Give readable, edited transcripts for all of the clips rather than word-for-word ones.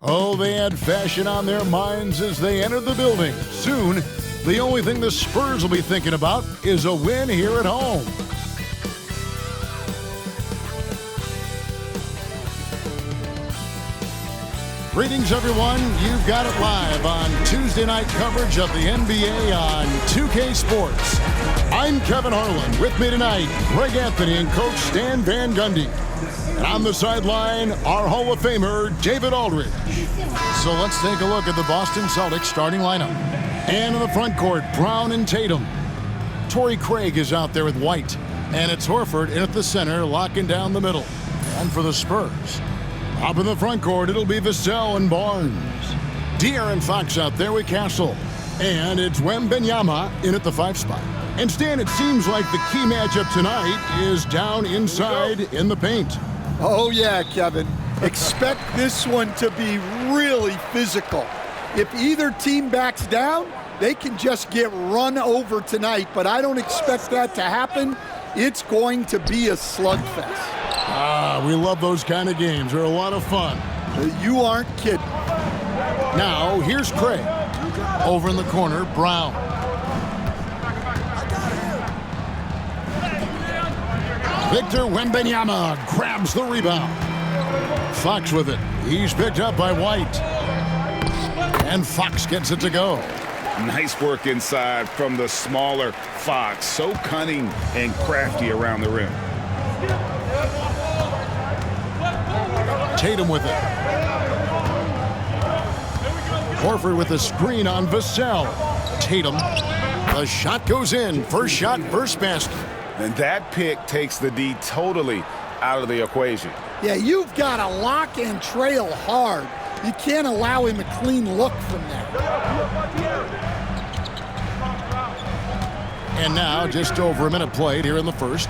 Oh, they had fashion on their minds as they entered the building. Soon, the only thing the Spurs will be thinking about is a win here at home. Greetings, everyone. You've got it live on Tuesday night coverage of the NBA on 2K Sports. I'm Kevin Harlan. With me tonight, Greg Anthony and Coach Stan Van Gundy. And on the sideline, our Hall of Famer, David Aldridge. So let's take a look at the Boston Celtics starting lineup. And in the front court, Brown and Tatum. Torrey Craig is out there with White. And it's Horford in at the center, locking down the middle. And for the Spurs, up in the front court, it'll be Vassell and Barnes. De'Aaron Fox out there with Castle. And it's Wembanyama in at the 5 spot. And Stan, it seems like the key matchup tonight is down inside in the paint. Oh yeah, Kevin. Expect this one to be really physical. If either team backs down, they can just get run over tonight, but I don't expect that to happen. It's going to be a slugfest. We love those kind of games. They're a lot of fun. You aren't kidding. Now, here's Craig. Over in the corner, Brown. Victor Wembanyama grabs the rebound. Fox with it. He's picked up by White. And Fox gets it to go. Nice work inside from the smaller Fox. So cunning and crafty around the rim. Tatum with it. Horford with a screen on Vassell. Tatum. The shot goes in. First shot, first basket. And that pick takes the D totally out of the equation. Yeah, you've got to lock and trail hard. You can't allow him a clean look from there. And now, just over a minute played here in the first.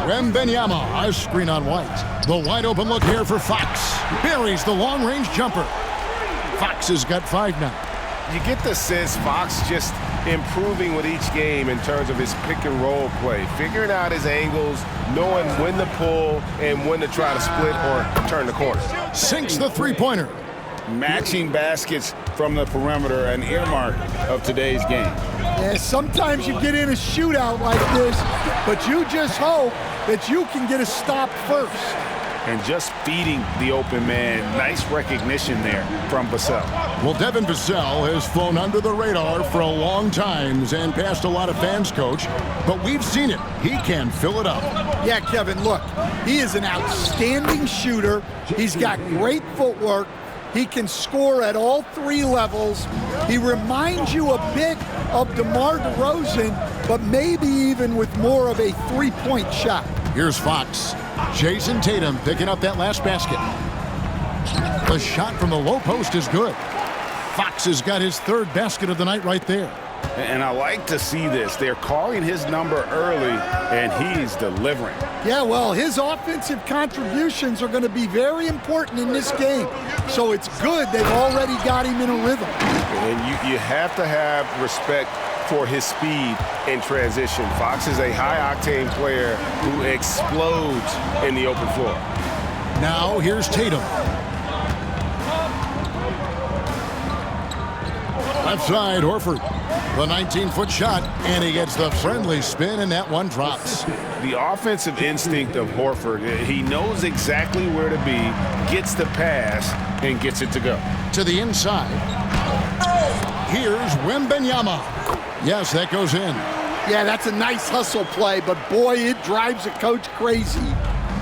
Wembanyama, a screen on White. The wide open look here for Fox. Buries the long-range jumper. Fox has got 5 now. You get the sense Fox just improving with each game in terms of his pick and roll play, figuring out his angles, knowing when to pull and when to try to split or turn the corner. Sinks the three-pointer. Matching baskets from the perimeter, an earmark of today's game. Yeah, sometimes you get in a shootout like this, but you just hope that you can get a stop first. And just feeding the open man. Nice recognition there from Vassell. Well, Devin Vassell has flown under the radar for a long time and passed a lot of fans, Coach. But we've seen it. He can fill it up. Yeah, Kevin, look, he is an outstanding shooter. He's got great footwork. He can score at all 3 levels. He reminds you a bit of DeMar DeRozan, but maybe even with more of a 3-point shot. Here's Fox. Jason Tatum picking up that last basket. The shot from the low post is good. Fox has got his 3rd basket of the night right there. And I like to see this. They're calling his number early, and he's delivering. Yeah, well, his offensive contributions are going to be very important in this game. So it's good they've already got him in a rhythm. And you have to have respect for his speed in transition. Fox is a high-octane player who explodes in the open floor. Now here's Tatum. Left side, Horford. The 19-foot shot, and he gets the friendly spin, and that one drops. The offensive instinct of Horford, he knows exactly where to be, gets the pass, and gets it to go. To the inside. Here's Wembanyama. Yes, that goes in. Yeah, that's a nice hustle play, but boy, it drives a coach crazy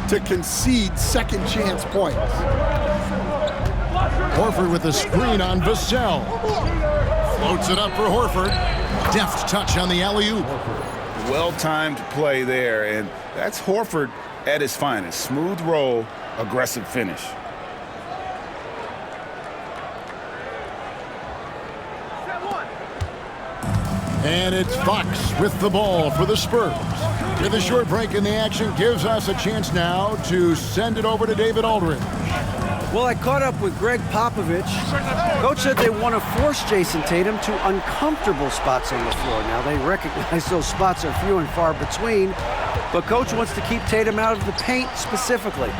to concede second chance points. Horford with a screen on Vassell. Floats it up for Horford. Deft touch on the alley-oop. Well-timed play there, and that's Horford at his finest. Smooth roll, aggressive finish. And it's Fox with the ball for the Spurs. With a short break in the action, gives us a chance now to send it over to David Aldridge. Well, I caught up with Greg Popovich. Coach said they want to force Jason Tatum to uncomfortable spots on the floor. Now, they recognize those spots are few and far between, but Coach wants to keep Tatum out of the paint specifically.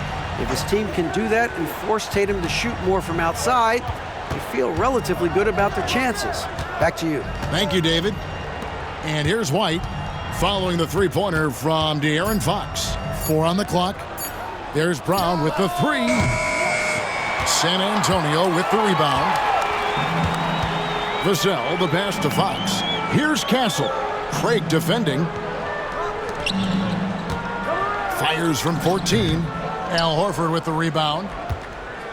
If his team can do that and force Tatum to shoot more from outside, they feel relatively good about their chances. Back to you. Thank you, David. And here's White following the three-pointer from De'Aaron Fox. 4 on the clock. There's Brown with the 3. San Antonio with the rebound. Vassell, the pass to Fox. Here's Castle. Craig defending. Fires from 14. Al Horford with the rebound.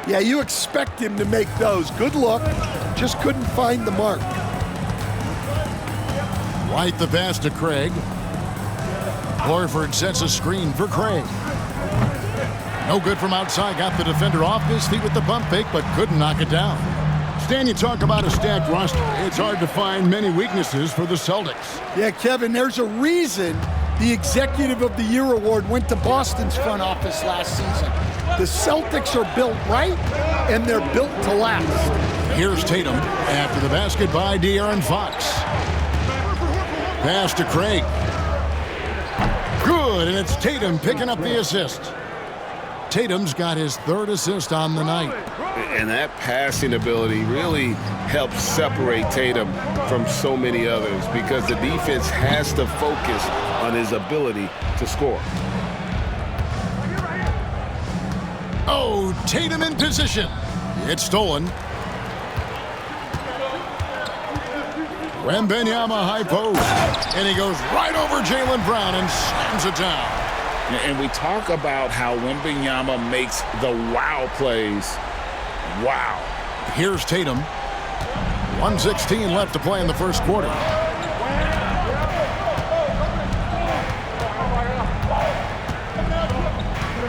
Yeah, you expect him to make those. Good look. Just couldn't find the mark. White the pass to Craig. Horford sets a screen for Craig. No good from outside. Got the defender off his feet with the pump fake, but couldn't knock it down. Stan, you talk about a stacked roster. It's hard to find many weaknesses for the Celtics. Yeah, Kevin, there's a reason the Executive of the Year award went to Boston's front office last season. The Celtics are built right, and they're built to last. Here's Tatum after the basket by De'Aaron Fox. Pass to Craig. Good, and it's Tatum picking up the assist. Tatum's got his 3rd assist on the night. And that passing ability really helps separate Tatum from so many others because the defense has to focus on his ability to score. Oh, Tatum in position. It's stolen. Wembanyama high post. And he goes right over Jaylen Brown and slams it down. And we talk about how Wembanyama makes the wow plays. Wow. Here's Tatum. 1:16 left to play in the first quarter.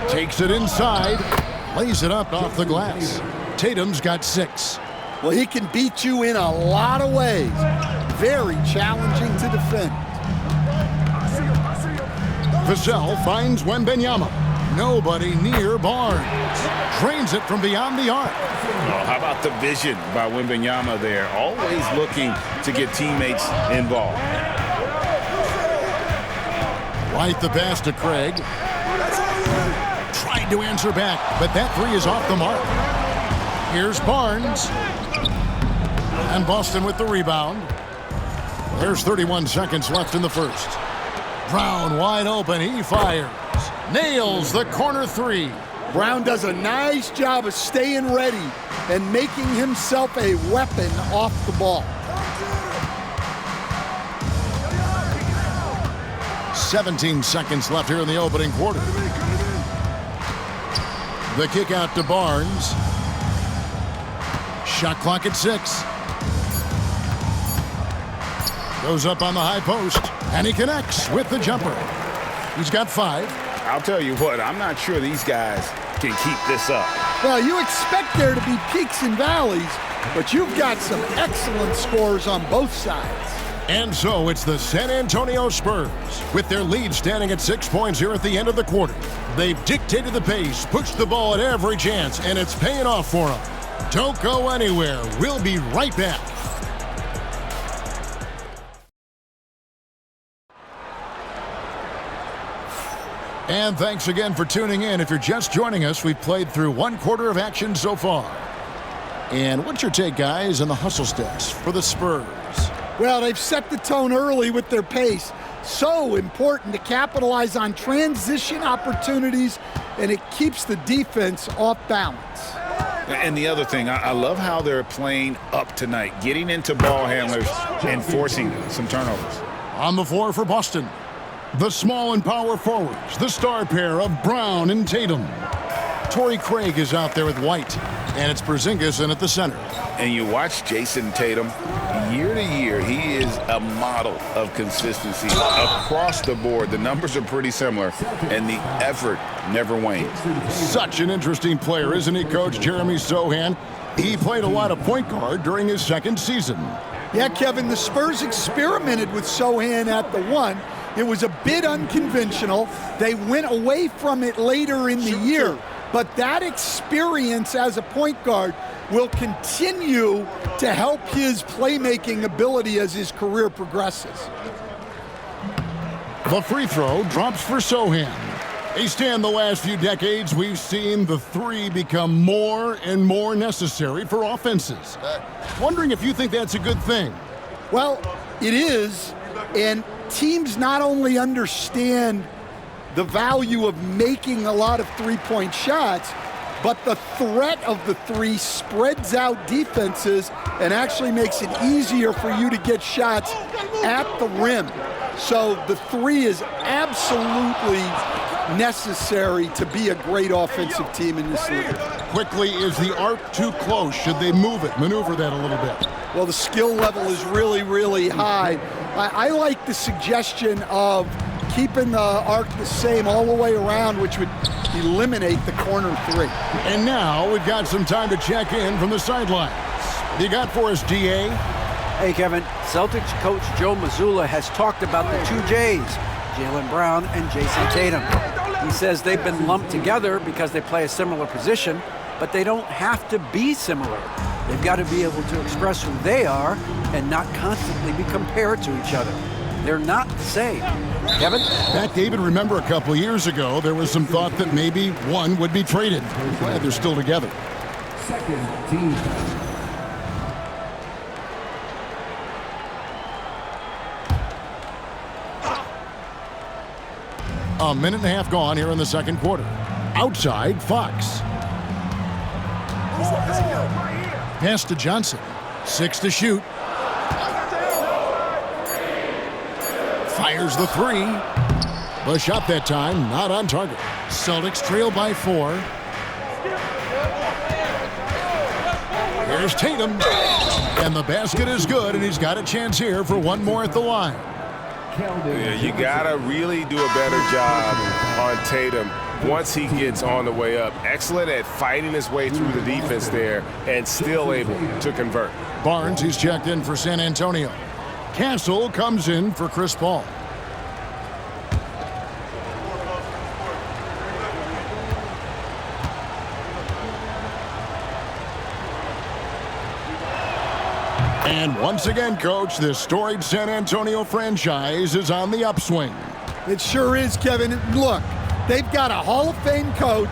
Takes it inside. Lays it up off the glass. Tatum's got 6. Well, he can beat you in a lot of ways. Very challenging to defend. Vassell finds Wembanyama. Nobody near Barnes. Drains it from beyond the arc. Oh, how about the vision by Wembanyama there? Always looking to get teammates involved. White the pass to Craig. Tried to answer back, but that 3 is off the mark. Here's Barnes. And Boston with the rebound. There's 31 seconds left in the first. Brown wide open. He fires. Nails the corner 3. Brown does a nice job of staying ready and making himself a weapon off the ball. 17 seconds left here in the opening quarter. The kick out to Barnes. Shot clock at 6. Goes up on the high post, and he connects with the jumper. He's got 5. I'll tell you what, I'm not sure these guys can keep this up. Well, you expect there to be peaks and valleys, but you've got some excellent scores on both sides. And so it's the San Antonio Spurs, with their lead standing at 6 points here at the end of the quarter. They've dictated the pace, pushed the ball at every chance, and it's paying off for them. Don't go anywhere. We'll be right back. And thanks again for tuning in. If you're just joining us, we've played through 1 quarter of action so far. And what's your take, guys, on the hustle steps for the Spurs? Well, they've set the tone early with their pace. So important to capitalize on transition opportunities, and it keeps the defense off balance. And the other thing, I love how they're playing up tonight, getting into ball handlers and forcing some turnovers. On the floor for Boston, the small and power forwards, the star pair of Brown and Tatum. Torrey Craig is out there with White, and it's Porzingis in at the center. And you watch Jason Tatum, year to year, he is a model of consistency across the board. The numbers are pretty similar, and the effort never wanes. Such an interesting player, isn't he, Coach Jeremy Sohan? He played a lot of point guard during his 2nd season. Yeah, Kevin, the Spurs experimented with Sohan at the 1. It was a bit unconventional. They went away from it later in the year. But that experience as a point guard will continue to help his playmaking ability as his career progresses. The free throw drops for Sohan. Hey, Stan, the last few decades, we've seen the three become more and more necessary for offenses. Wondering if you think that's a good thing. Well, it is, and teams not only understand the value of making a lot of three-point shots, but the threat of the three spreads out defenses and actually makes it easier for you to get shots at the rim. So the three is absolutely necessary to be a great offensive team in this league. Quickly, is the arc too close? Should they move it, maneuver that a little bit? Well, the skill level is really, really high. I like the suggestion of keeping the arc the same all the way around, which would eliminate the corner three. And now we've got some time to check in from the sidelines. What do you got for us, DA? Hey, Kevin. Celtics coach Joe Mazzulla has talked about the two J's, Jaylen Brown and Jason Tatum. He says they've been lumped together because they play a similar position, but they don't have to be similar. They've got to be able to express who they are and not constantly be compared to each other. They're not the same. Kevin? Pat David, remember a couple of years ago, there was some thought that maybe one would be traded. Glad they're still together. Second team. A minute and a half gone here in the second quarter. Outside, Fox. Pass to Johnson. 6 to shoot. Fires the three. The shot that time, not on target. Celtics trail by 4. Here's Tatum. And the basket is good, and he's got a chance here for one more at the line. Yeah, you gotta really do a better job on Tatum once he gets on the way up. Excellent at fighting his way through the defense there and still able to convert. Barnes, he's checked in for San Antonio. Castle comes in for Chris Paul. And once again, Coach, this storied San Antonio franchise is on the upswing. It sure is, Kevin. Look, they've got a Hall of Fame coach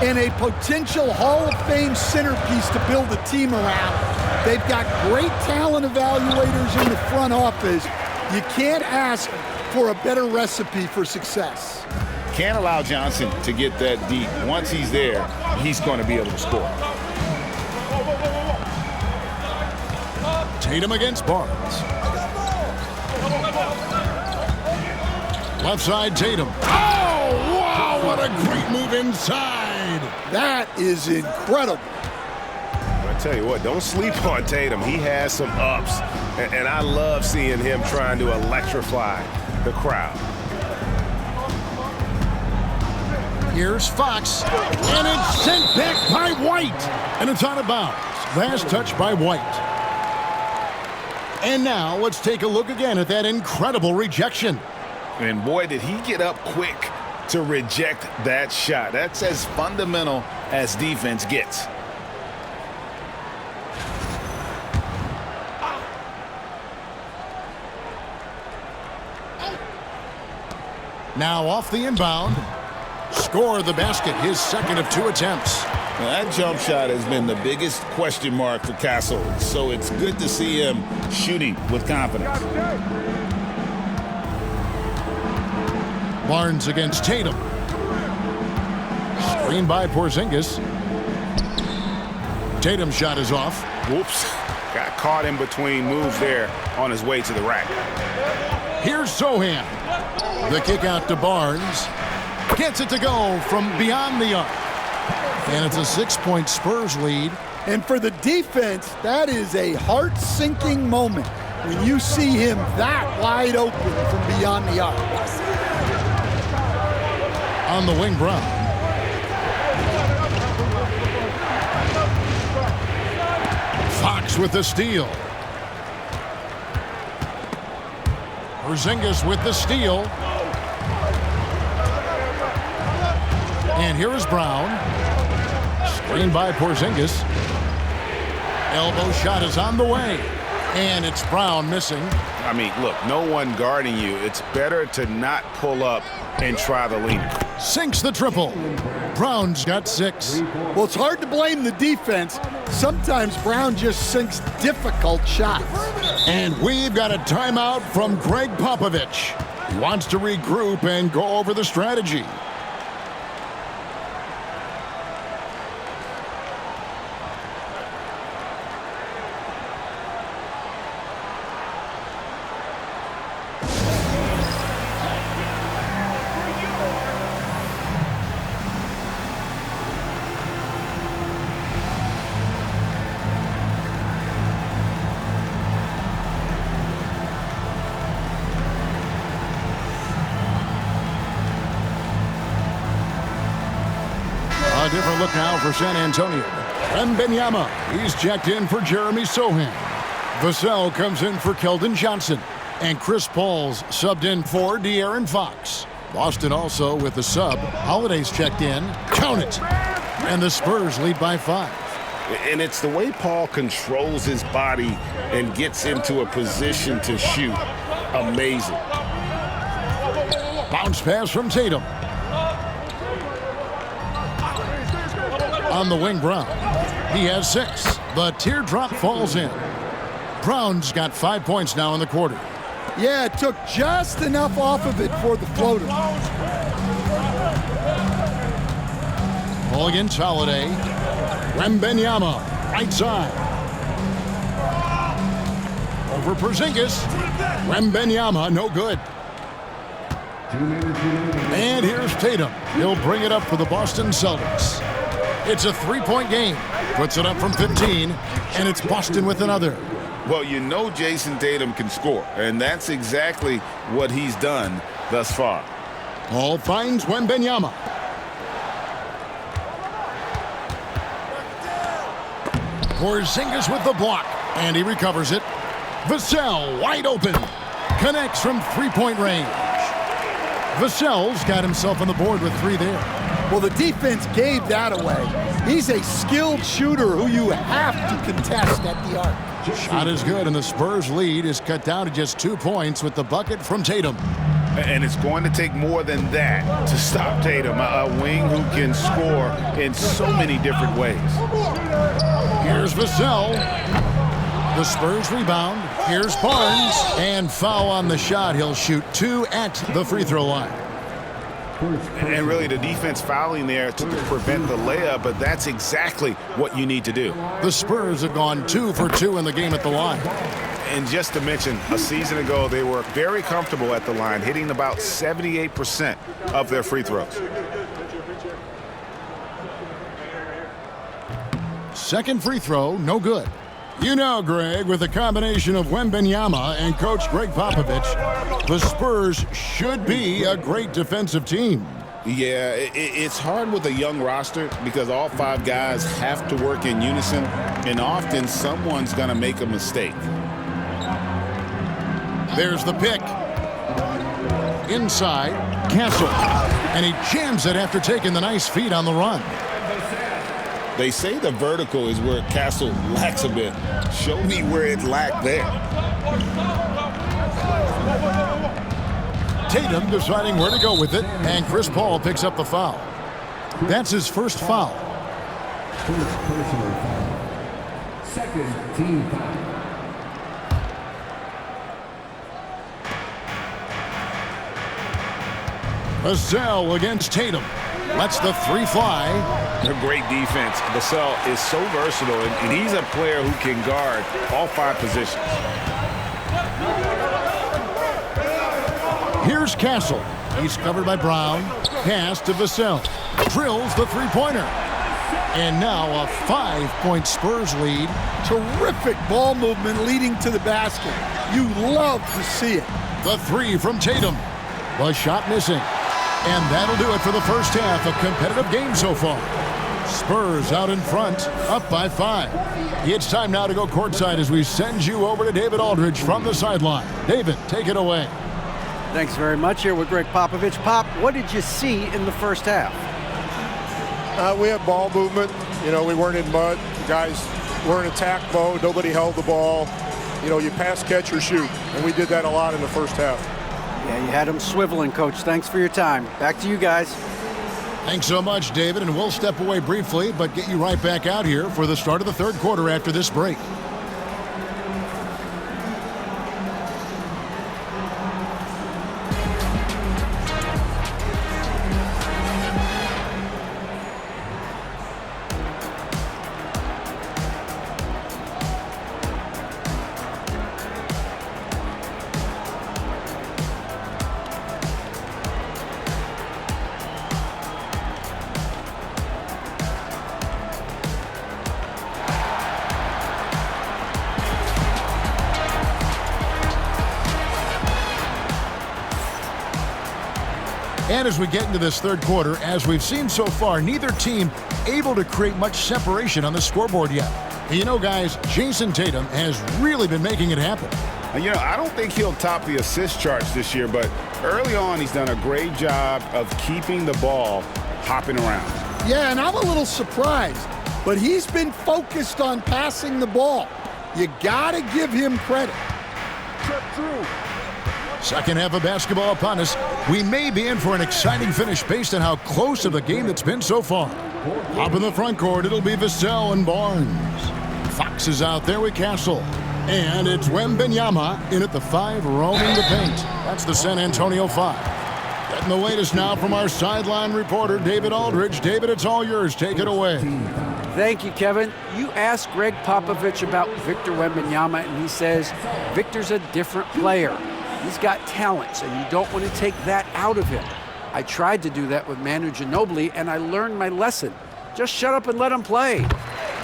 and a potential Hall of Fame centerpiece to build a team around. They've got great talent evaluators in the front office. You can't ask for a better recipe for success. Can't allow Johnson to get that deep. Once he's there, he's going to be able to score. Tatum against Barnes. Left side, Tatum. Oh, wow, what a great move inside. That is incredible. I tell you what, don't sleep on Tatum. He has some ups, and I love seeing him trying to electrify the crowd. Here's Fox, and it's sent back by White. And it's out of bounds. Last touch by White. And now let's take a look again at that incredible rejection. And boy, did he get up quick to reject that shot. That's as fundamental as defense gets. Now off the inbound. Score the basket, his second of 2 attempts. Now, that jump shot has been the biggest question mark for Castle, so it's good to see him shooting with confidence. Barnes against Tatum. Screen by Porzingis. Tatum's shot is off. Whoops. Got caught in between moves there on his way to the rack. Here's Sohan. The kick out to Barnes. Gets it to go from beyond the arc. And it's a 6-point Spurs lead. And for the defense, that is a heart-sinking moment when you see him that wide open from beyond the arc. On the wing, Brown. Fox with the steal. Porzingis with the steal. And here is Brown. Screen by Porzingis. Elbow shot is on the way. And it's Brown missing. I mean, look, no one guarding you. It's better to not pull up and try the leaner. sinks the triple. Brown's got 6. Well, it's hard to blame the defense. Sometimes Brown just sinks difficult shots. And we've got a timeout from Greg Popovich. He wants to regroup and go over the strategy. A different look now for San Antonio. Wembanyama, he's checked in for Jeremy Sohan. Vassell comes in for Keldon Johnson. And Chris Paul's subbed in for De'Aaron Fox. Boston also with the sub. Holiday's checked in. Count it! And the Spurs lead by 5. And it's the way Paul controls his body and gets into a position to shoot. Amazing. Bounce pass from Tatum. On the wing, Brown. He has 6. The teardrop falls in. Brown's got 5 points now in the quarter. Yeah, it took just enough off of it for the floater. Ball against Holiday. Wembanyama, right side. Over Porzingis. Wembanyama, no good. And here's Tatum. He'll bring it up for the Boston Celtics. It's a 3-point game. Puts it up from 15, and it's Boston with another. Well, you know Jason Tatum can score, and that's exactly what he's done thus far. Paul finds Wembanyama. Porzingis with the block, and he recovers it. Vassell wide open. Connects from 3-point range. Vassell's got himself on the board with 3 there. Well, the defense gave that away. He's a skilled shooter who you have to contest at the arc. Shot is good, and the Spurs lead is cut down to just 2 points with the bucket from Tatum. And it's going to take more than that to stop Tatum, a wing who can score in so many different ways. Here's Vassell. The Spurs rebound. Here's Barnes. And foul on the shot. He'll shoot 2 at the free throw line. And really the defense fouling there to prevent the layup, but that's exactly what you need to do. The Spurs have gone 2 for 2 in the game at the line. And just to mention, a season ago, they were very comfortable at the line, hitting about 78% of their free throws. Second free throw, no good. You know, Greg, with a combination of Wembanyama and Coach Greg Popovich, the Spurs should be a great defensive team. Yeah, it's hard with a young roster because all 5 guys have to work in unison, and often someone's going to make a mistake. There's the pick. Inside, Castle. And he jams it after taking the nice feed on the run. They say the vertical is where Castle lacks a bit. Show me where it lacked there. Tatum deciding where to go with it, and Chris Paul picks up the foul. That's his first foul. First personal foul. Second team foul. Vassell against Tatum. Lets the 3 fly. A great defense. Vassell is so versatile, and he's a player who can guard all 5 positions. Here's Castle. He's covered by Brown. Pass to Vassell. Drills the 3-pointer. And now a 5-point Spurs lead. Terrific ball movement leading to the basket. You love to see it. The 3 from Tatum. The shot missing. And that'll do it for the first half. A competitive game so far. Spurs out in front, up by 5. It's time now to go courtside as we send you over to David Aldridge from the sideline. David, take it away. Thanks very much. Here with Greg Popovich. Pop, what did you see in the first half? We had ball movement. You know, we weren't in mud. The guys were in attack mode. Nobody held the ball. You know, you pass, catch, or shoot. And we did that a lot in the first half. Yeah, you had them swiveling, Coach. Thanks for your time. Back to you guys. Thanks so much, David, and we'll step away briefly, but get you right back out here for the start of the third quarter after this break. And as we get into this third quarter, as we've seen so far, neither team able to create much separation on the scoreboard yet. And you know, guys, Jason Tatum has really been making it happen. You know, I don't think he'll top the assist charts this year, but early on he's done a great job of keeping the ball hopping around. Yeah, and I'm a little surprised, but he's been focused on passing the ball. You got to give him credit. Trip through. Second half of basketball upon us. We may be in for an exciting finish based on how close of the game that's been so far. Up in the front court, it'll be Vassell and Barnes. Fox is out there with Castle. And it's Wembanyama in at the 5, roaming the paint. That's the San Antonio 5. Getting the latest now from our sideline reporter, David Aldridge. David, it's all yours. Take it away. Thank you, Kevin. You asked Greg Popovich about Victor Wembanyama, and he says Victor's a different player. He's got talents, and you don't want to take that out of him. I tried to do that with Manu Ginobili, and I learned my lesson. Just shut up and let him play.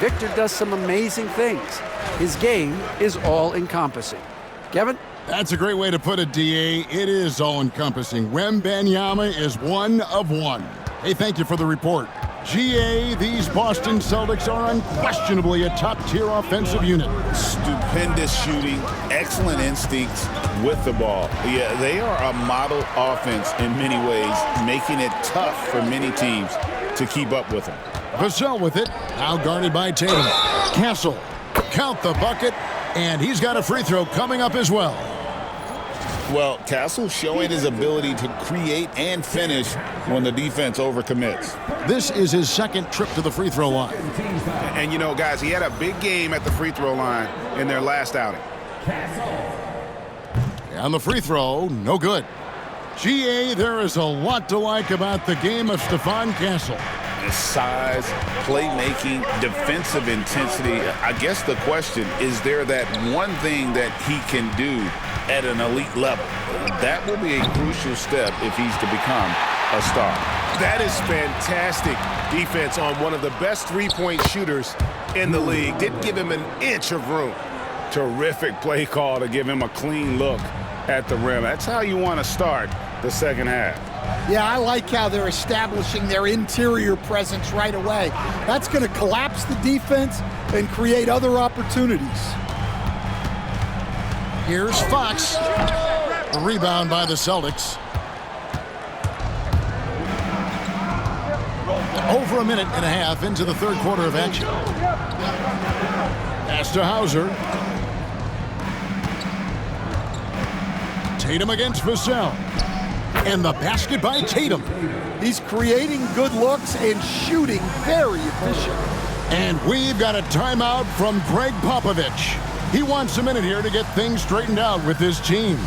Victor does some amazing things. His game is all-encompassing. Kevin? That's a great way to put it, D.A. It is all-encompassing. Wembanyama is one of one. Hey, thank you for the report. GA, these Boston Celtics are unquestionably a top-tier offensive unit. Stupendous shooting, excellent instincts with the ball. Yeah, they are a model offense in many ways, making it tough for many teams to keep up with them. Vassell with it, now guarded by Tatum. Castle, count the bucket, and he's got a free throw coming up as well. Well, Castle showing his ability to create and finish when the defense overcommits. This is his second trip to the free throw line. And you know, guys, he had a big game at the free throw line in their last outing. And the free throw, no good. GA, there is a lot to like about the game of Stephon Castle. His size, playmaking, defensive intensity. I guess the question, is there that one thing that he can do at an elite level? That will be a crucial step if he's to become a star. That is fantastic defense on one of the best three-point shooters in the league. Didn't give him an inch of room. Terrific play call to give him a clean look at the rim. That's how you want to start the second half. Yeah, I like how they're establishing their interior presence right away. That's going to collapse the defense and create other opportunities. Here's Fox. A rebound by the Celtics. Over a minute and a half into the third quarter of action. Pass to Hauser. Tatum against Vassell. And the basket by Tatum. He's creating good looks and shooting very efficient. And we've got a timeout from Greg Popovich. He wants a minute here to get things straightened out with his team.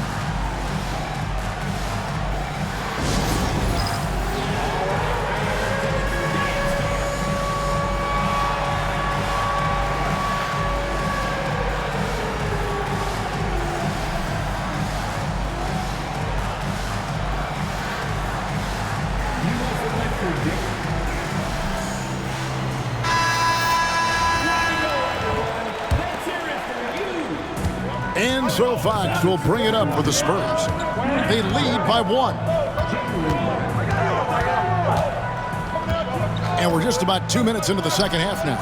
And so Fox will bring it up for the Spurs. They lead by 1. And we're just about 2 minutes into the second half now.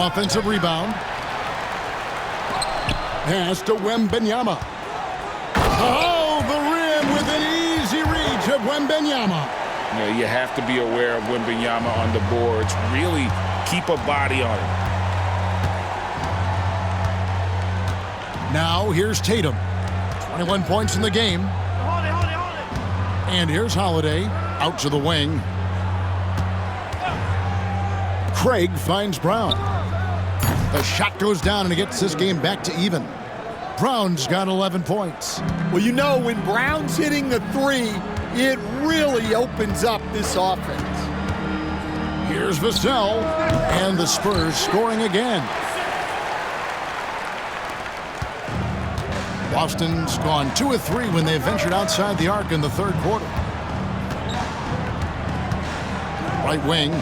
Offensive rebound. Pass to Wembanyama. Oh, the rim with an easy reach of Wembanyama. You know, you have to be aware of Wembanyama on the boards. Really keep a body on him. Now here's Tatum. 21 points in the game. And here's Holiday out to the wing. Craig finds Brown. The shot goes down and it gets this game back to even. Brown's got 11 points. Well, you know, when Brown's hitting the three, it really opens up this offense. Here's Vassell, and the Spurs scoring again. Boston's gone 2 of 3 when they ventured outside the arc in the third quarter. Right wing.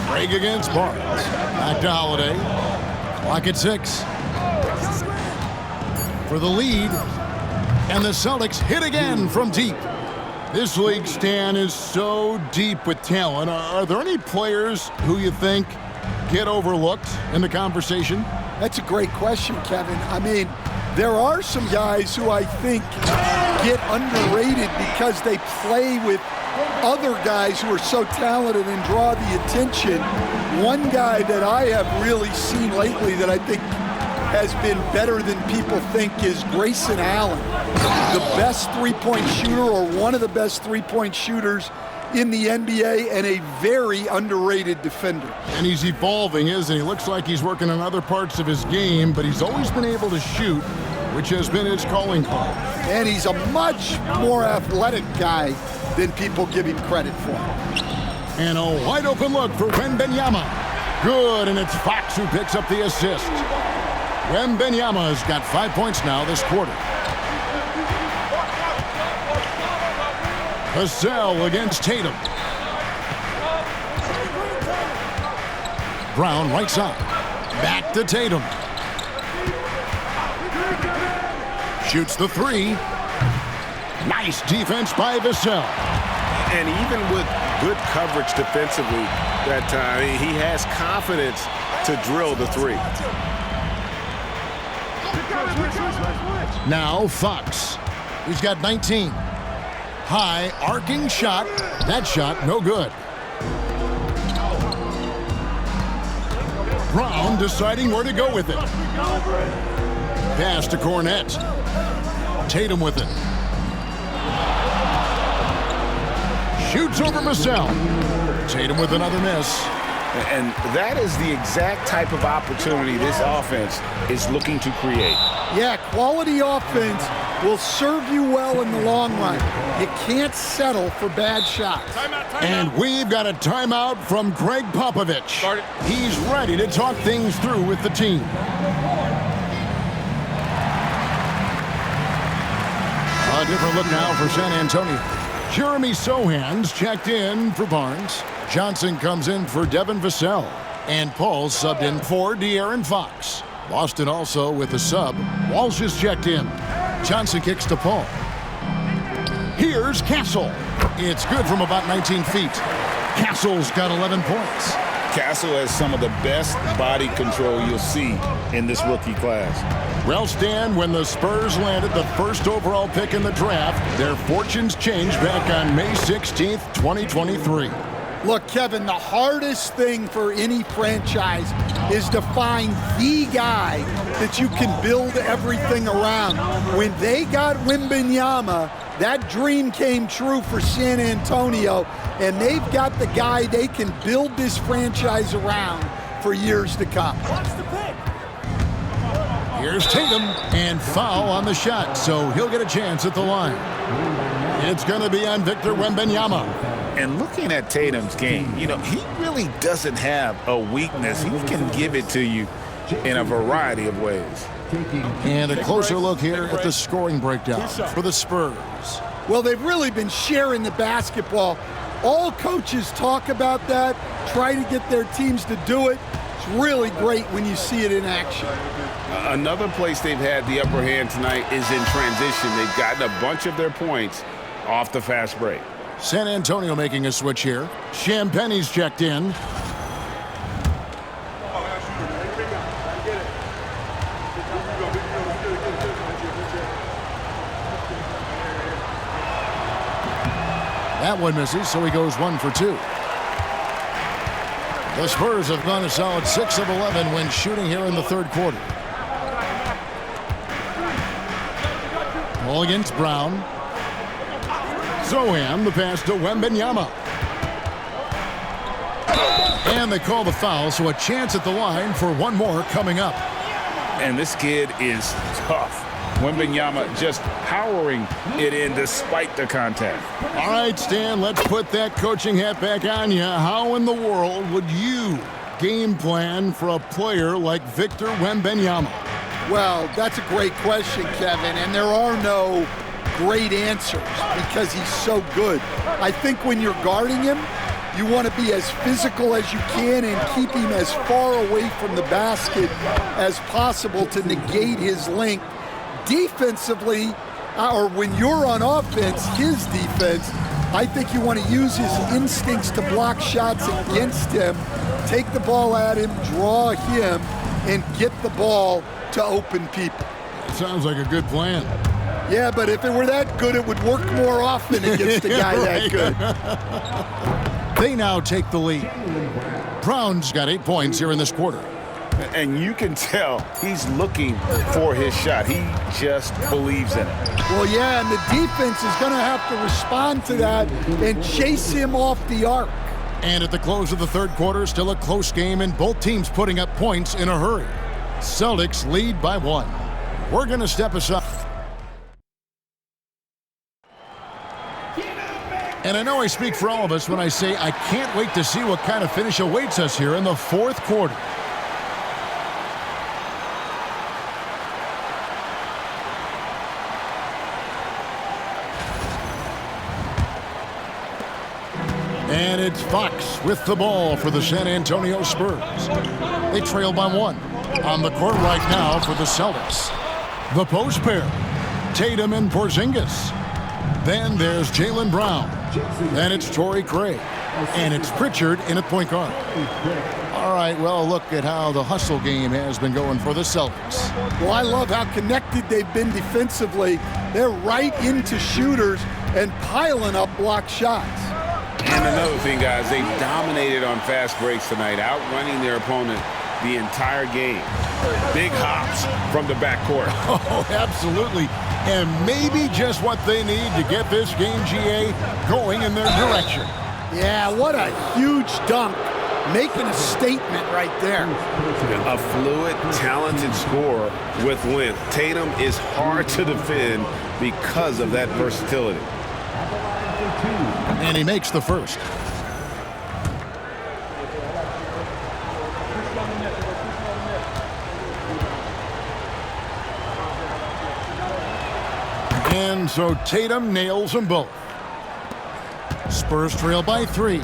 Craig against Barnes. Back to Holiday. Clock at 6. For the lead. And the Celtics hit again from deep. This league, Stan, is so deep with talent. Are there any players who you think get overlooked in the conversation? That's a great question, Kevin. I mean, there are some guys who I think get underrated because they play with other guys who are so talented and draw the attention. One guy that I have really seen lately that I think has been better than people think is Grayson Allen, the best three-point shooter or one of the best three-point shooters in the NBA and a very underrated defender. And he's evolving, isn't he? Looks like he's working on other parts of his game, but he's always been able to shoot, which has been his calling card. And he's a much more athletic guy than people give him credit for. And a wide open look for Wembanyama. Good, and it's Fox who picks up the assist. Wembanyama's got 5 points now this quarter. Vassell against Tatum. Brown right side. Back to Tatum. Shoots the three. Nice defense by Vassell. And even with good coverage defensively that time, he has confidence to drill the three. Now Fox. He's got 19. High arcing shot. That shot no good. Brown deciding where to go with it. Pass to Cornette. Tatum with it. Shoots over Vassell. Tatum with another miss. And that is the exact type of opportunity this offense is looking to create. Yeah, quality offense will serve you well in the long run. You can't settle for bad shots. And we've got a timeout from Greg Popovich. He's ready to talk things through with the team. A different look now for San Antonio. Jeremy Sohan's checked in for Barnes. Johnson comes in for Devin Vassell. And Paul subbed in for De'Aaron Fox. Boston also with a sub. Walsh is checked in. Johnson kicks to Paul. Here's Castle. It's good from about 19 feet. Castle's got 11 points. Castle has some of the best body control you'll see in this rookie class. Well, Stan, when the Spurs landed the first overall pick in the draft, their fortunes changed back on May 16th, 2023. Look, Kevin, the hardest thing for any franchise is to find the guy that you can build everything around. When they got Wembanyama, that dream came true for San Antonio, and they've got the guy they can build this franchise around for years to come. Here's Tatum, and foul on the shot, so he'll get a chance at the line. It's going to be on Victor Wembanyama. And looking at Tatum's game, you know, he really doesn't have a weakness. He can give it to you in a variety of ways. And a closer look here at the scoring breakdown for the Spurs. Well, they've really been sharing the basketball. All coaches talk about that, try to get their teams to do it. It's really great when you see it in action. Another place they've had the upper hand tonight is in transition. They've gotten a bunch of their points off the fast break. San Antonio making a switch here. Champagne's checked in. That one misses, so he goes 1 for 2. The Spurs have gone a solid 6 of 11 when shooting here in the third quarter. Ball against Brown. Soham, the pass to Wembanyama. And they call the foul, so a chance at the line for one more coming up. And this kid is tough. Wembanyama just powering it in despite the contact. All right, Stan, let's put that coaching hat back on you. How in the world would you game plan for a player like Victor Wembanyama? Well, that's a great question, Kevin, and there are no great answers because he's so good. I think when you're guarding him, you want to be as physical as you can and keep him as far away from the basket as possible to negate his length. Defensively, or when you're on offense, his defense, I think you want to use his instincts to block shots against him, take the ball at him, draw him, and get the ball to open people. Sounds like a good plan. Yeah, but if it were that good, it would work more often against a guy that good. They now take the lead. Brown's got 8 points here in this quarter. And you can tell he's looking for his shot. He just believes in it. Well, yeah, and the defense is going to have to respond to that and chase him off the arc. And at the close of the third quarter, still a close game and both teams putting up points in a hurry. Celtics lead by 1. We're going to step aside. And I know I speak for all of us when I say I can't wait to see what kind of finish awaits us here in the fourth quarter. And it's Fox with the ball for the San Antonio Spurs. They trail by 1. On the court right now for the Celtics. The post pair, Tatum and Porzingis. Then there's Jaylen Brown. Then it's Torrey Craig. And it's Pritchard in at point guard. All right, well, look at how the hustle game has been going for the Celtics. Well, I love how connected they've been defensively. They're right into shooters and piling up block shots. And another thing, guys, they've dominated on fast breaks tonight, outrunning their opponent the entire game. Big hops from the backcourt. Oh, absolutely. And maybe just what they need to get this game, GA, going in their direction. Yeah, what a huge dunk. Making a statement right there. A fluid, talented scorer with length. Tatum is hard to defend because of that versatility. And he makes the first. And so Tatum nails them both. Spurs trail by 3.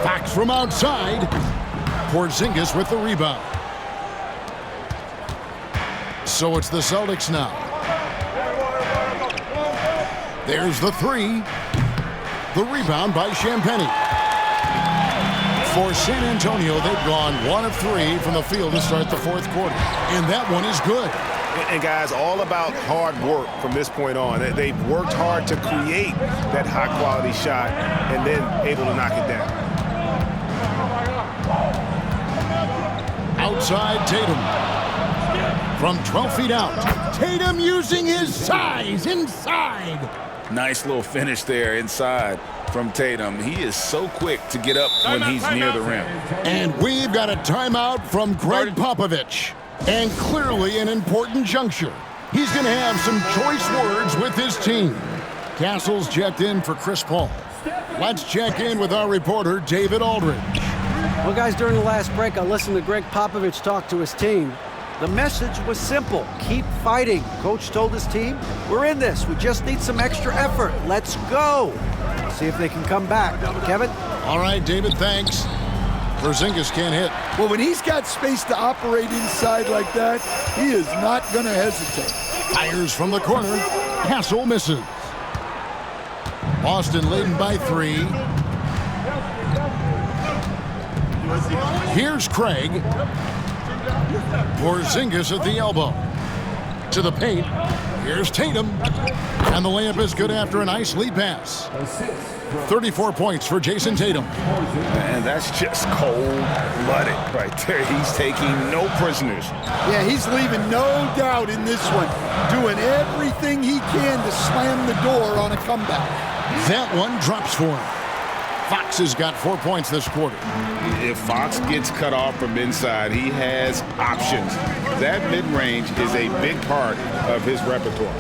Fox from outside. Porzingis with the rebound. So it's the Celtics now. There's the 3. The rebound by Champagnie. For San Antonio, they've gone 1 of 3 from the field to start the fourth quarter. And that one is good. And guys, all about hard work from this point on. They've worked hard to create that high-quality shot and then able to knock it down. Outside Tatum. From 12 feet out. Tatum using his size inside. Nice little finish there inside from Tatum. He is so quick to get up when he's near the rim. And we've got a timeout from Greg Popovich. And clearly an important juncture. He's going to have some choice words with his team. Castle's checked in for Chris Paul. Let's check in with our reporter, David Aldridge. Well, guys, during the last break, I listened to Greg Popovich talk to his team. The message was simple. Keep fighting. Coach told his team, we're in this. We just need some extra effort. Let's go. See if they can come back. Kevin? All right, David, thanks. Porzingis can't hit. Well, when he's got space to operate inside like that, he is not going to hesitate. Fires from the corner. Castle misses. Boston leading by 3. Here's Craig. Porzingis at the elbow. To the paint. Here's Tatum. And the layup is good after a nice lead pass. 34 points for Jason Tatum. And that's just cold-blooded right there. He's taking no prisoners. Yeah, he's leaving no doubt in this one. Doing everything he can to slam the door on a comeback. That one drops for him. Fox has got 4 points this quarter. If Fox gets cut off from inside, he has options. That mid-range is a big part of his repertoire.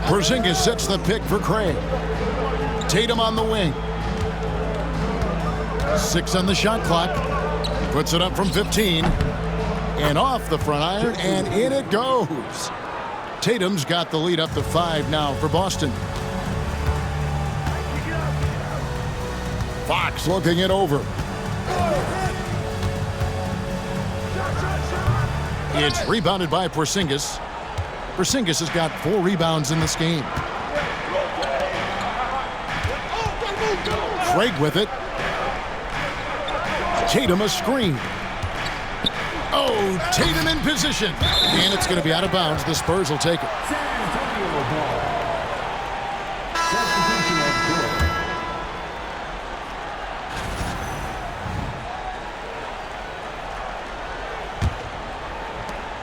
Porzingis sets the pick for Craig. Tatum on the wing. 6 on the shot clock. Puts it up from 15. And off the front iron, and in it goes. Tatum's got the lead up to 5 now for Boston. Fox looking it over. It's rebounded by Porzingis. Porzingis has got 4 rebounds in this game. Craig with it. Tatum a screen. Oh, Tatum in position. And it's going to be out of bounds. The Spurs will take it.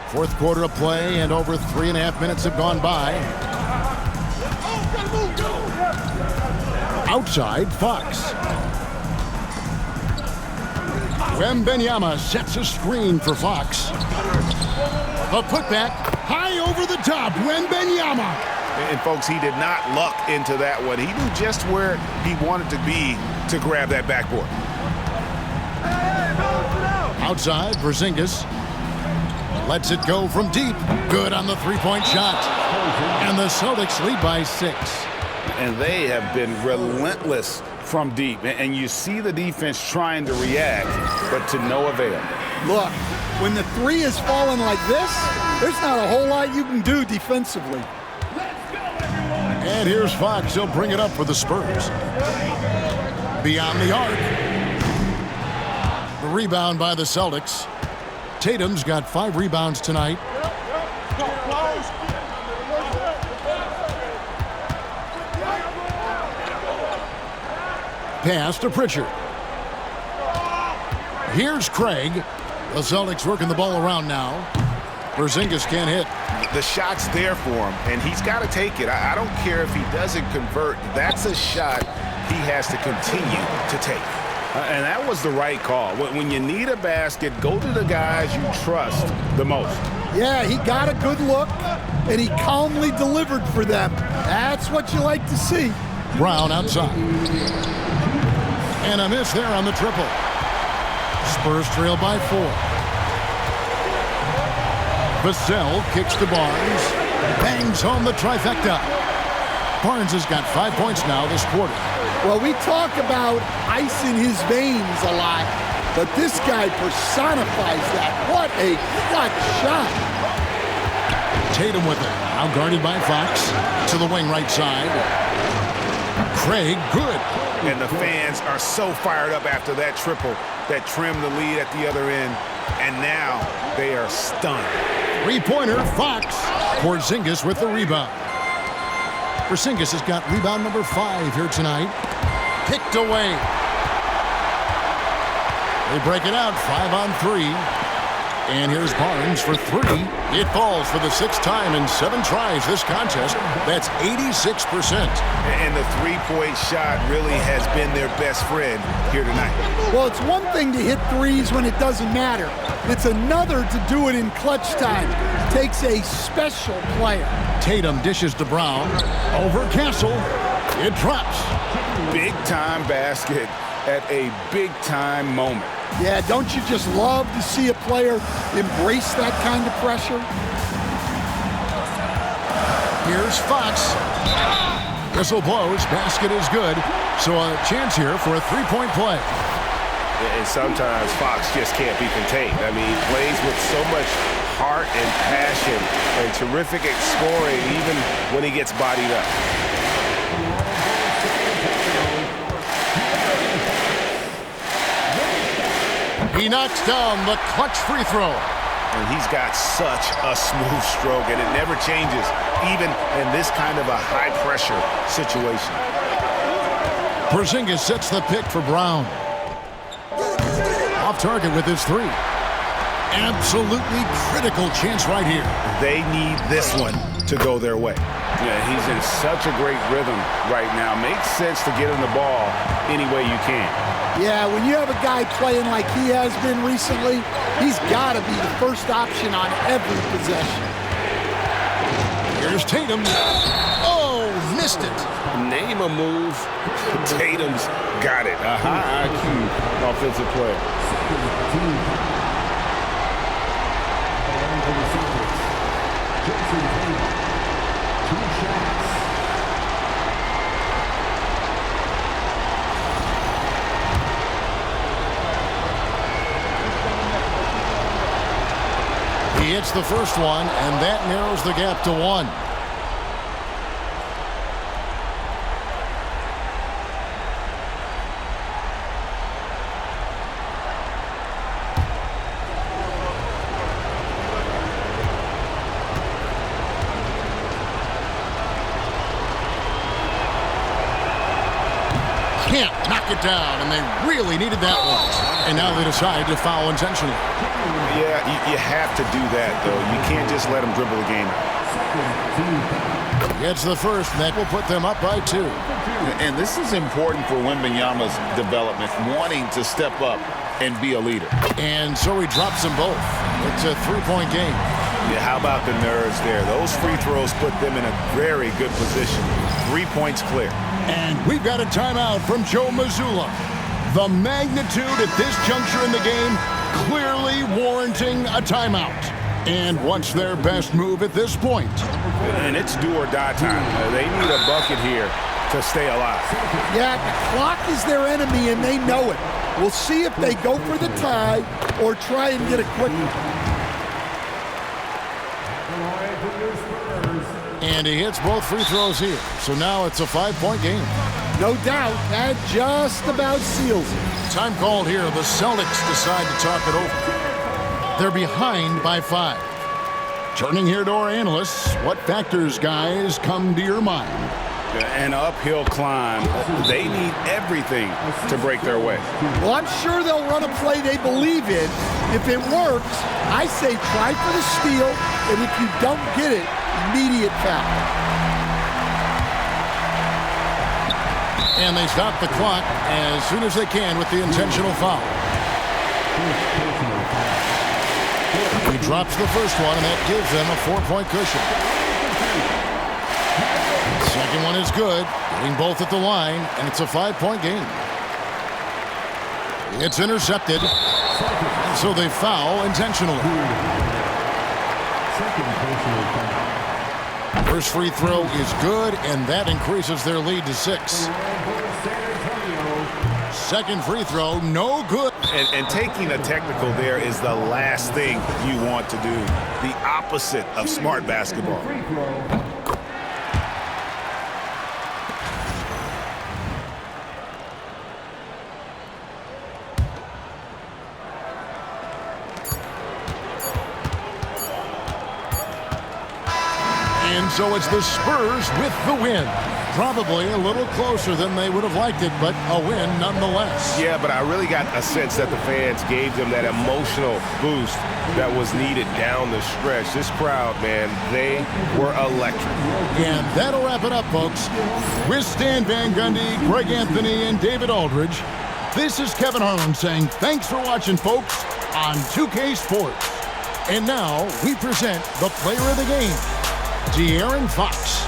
Fourth quarter of play, and over 3.5 minutes have gone by. Outside, Fox. Wembanyama sets a screen for Fox. A putback, high over the top, Wembanyama. And folks, he did not luck into that one. He knew just where he wanted to be to grab that backboard. Outside, Porzingis lets it go from deep. Good on the three-point shot. And the Celtics lead by 6. And they have been relentless from deep. And you see the defense trying to react, but to no avail. Look, when the 3 is falling like this, there's not a whole lot you can do defensively. And here's Fox. He'll bring it up for the Spurs. Beyond the arc. The rebound by the Celtics. Tatum's got 5 rebounds tonight. Pass to Pritchard. Here's Craig. The Celtics working the ball around now. Porzingis can't hit. The shot's there for him, and he's got to take it. I don't care if he doesn't convert. That's a shot he has to continue to take. And that was the right call. When you need a basket, go to the guys you trust the most. Yeah, he got a good look, and he calmly delivered for them. That's what you like to see. Brown outside. And a miss there on the triple. Spurs trail by 4. Vassell kicks to Barnes. Bangs home the trifecta. Barnes has got 5 points now this quarter. Well, we talk about ice in his veins a lot, but this guy personifies that. What a clutch shot. Tatum with it. Now guarded by Fox. To the wing right side. Craig, good. And the fans are so fired up after that triple that trimmed the lead at the other end. And now they are stunned. Three-pointer, Fox. Porzingis with the rebound. Porzingis has got rebound number 5 here tonight. Picked away. They break it out, 5 on 3. And here's Barnes for 3. It falls for the 6th time in 7 tries this contest. That's 86%. And the three-point shot really has been their best friend here tonight. Well, it's one thing to hit threes when it doesn't matter. It's another to do it in clutch time. It takes a special player. Tatum dishes to Brown. Over Castle. It drops. Big-time basket at a big-time moment. Yeah, don't you just love to see a player embrace that kind of pressure? Here's Fox. Whistle blows. Basket is good. So a chance here for a three-point play. And sometimes Fox just can't be contained. I mean, he plays with so much heart and passion and terrific at scoring even when he gets bodied up. He knocks down the clutch free throw. And he's got such a smooth stroke, and it never changes, even in this kind of a high-pressure situation. Porzingis sets the pick for Brown. Off target with his 3. Absolutely critical chance right here. They need this one to go their way. Yeah, he's in such a great rhythm right now. Makes sense to get him the ball any way you can. Yeah, when you have a guy playing like he has been recently, he's got to be the first option on every possession. Here's Tatum. Oh, missed it. Name a move. Tatum's got it. A high IQ offensive play. And for the Celtics, Jason Tatum. 2 shots. He hits the first one, and that narrows the gap to 1. Can't knock it down, and they really needed that one. And now they decide to foul intentionally. Yeah, you have to do that, though. You can't just let him dribble the game. Gets the first, and that will put them up by 2. And this is important for Wembanyama's development, wanting to step up and be a leader. And so he drops them both. It's a 3-point game. Yeah, how about the nerves there? Those free throws put them in a very good position. 3 points clear. And we've got a timeout from Joe Mazzulla. The magnitude at this juncture in the game clearly warranting a timeout. And what's their best move at this point? And it's do or die time. They need a bucket here to stay alive. Yeah, the clock is their enemy, and they know it. We'll see if they go for the tie or try and get a quick one. And he hits both free throws here. So now it's a 5-point game. No doubt, that just about seals it. Time called here. The Celtics decide to talk it over. They're behind by 5. Turning here to our analysts, what factors, guys, come to your mind? An uphill climb. They need everything to break their way. Well, I'm sure they'll run a play they believe in. If it works, I say try for the steal, and if you don't get it, immediate foul. And they stop the clock as soon as they can with the intentional foul. He drops the first one, and that gives them a 4-point cushion. Second one is good, getting both at the line, and it's a 5-point game. It's intercepted, so they foul intentionally. First free throw is good, and that increases their lead to 6. Second free throw, no good. And taking a technical there is the last thing you want to do. The opposite of smart basketball. And so it's the Spurs with the win. Probably a little closer than they would have liked it, but a win nonetheless. Yeah, but I really got a sense that the fans gave them that emotional boost that was needed down the stretch. This crowd, man, they were electric. And that'll wrap it up, folks. With Stan Van Gundy, Greg Anthony, and David Aldridge, this is Kevin Harlan saying thanks for watching, folks, on 2K Sports. And now we present the player of the game, De'Aaron Fox.